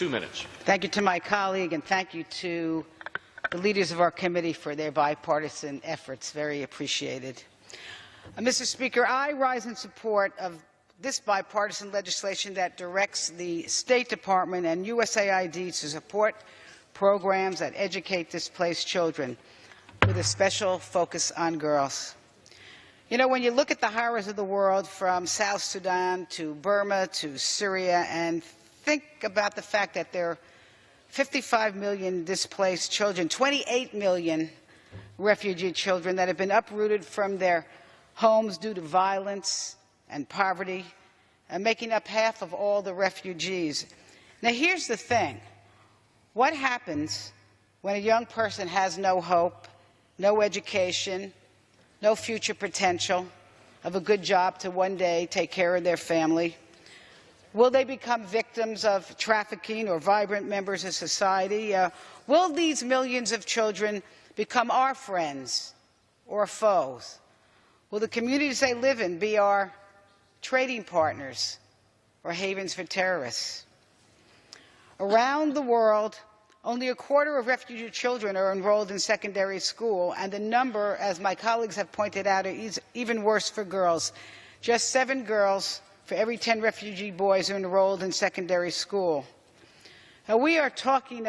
2 minutes. Thank you to my colleague, and thank you to the leaders of our committee for their bipartisan efforts. Very appreciated. Mr. Speaker, I rise in support of this bipartisan legislation that directs the State Department and USAID to support programs that educate displaced children with a special focus on girls. You know, when you look at the horrors of the world, from South Sudan to Burma to Syria, and think about the fact that there are 55 million displaced children, 28 million refugee children that have been uprooted from their homes due to violence and poverty, and making up half of all the refugees. Now, here's the thing. What happens when a young person has no hope, no education, no future potential of a good job to one day take care of their family? Will they become victims of trafficking or vibrant members of society? Will these millions of children become our friends or foes? Will the communities they live in be our trading partners or havens for terrorists? Around the world, only a quarter of refugee children are enrolled in secondary school, and the number, as my colleagues have pointed out, is even worse for girls. Just 7 girls for every 10 refugee boys are enrolled in secondary school. Now, we are talking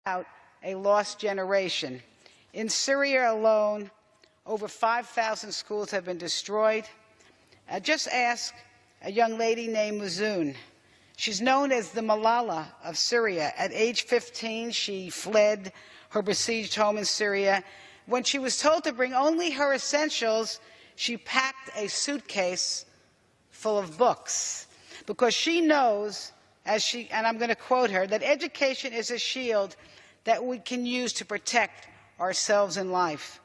about a lost generation. In Syria alone, over 5,000 schools have been destroyed. Just ask a young lady named Mazoun. She's known as the Malala of Syria. At age 15, she fled her besieged home in Syria. When she was told to bring only her essentials, she packed a suitcase full of books, because she knows, and I'm going to quote her, that education is a shield that we can use to protect ourselves in life.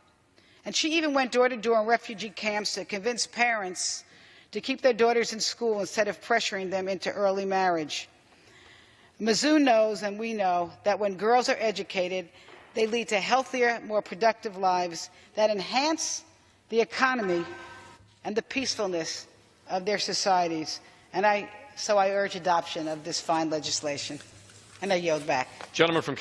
And she even went door to door in refugee camps to convince parents to keep their daughters in school instead of pressuring them into early marriage. Mazoun knows, and we know, that when girls are educated, they lead to healthier, more productive lives that enhance the economy and the peacefulness of their societies. And so I urge adoption of this fine legislation. And I yield back. Gentleman from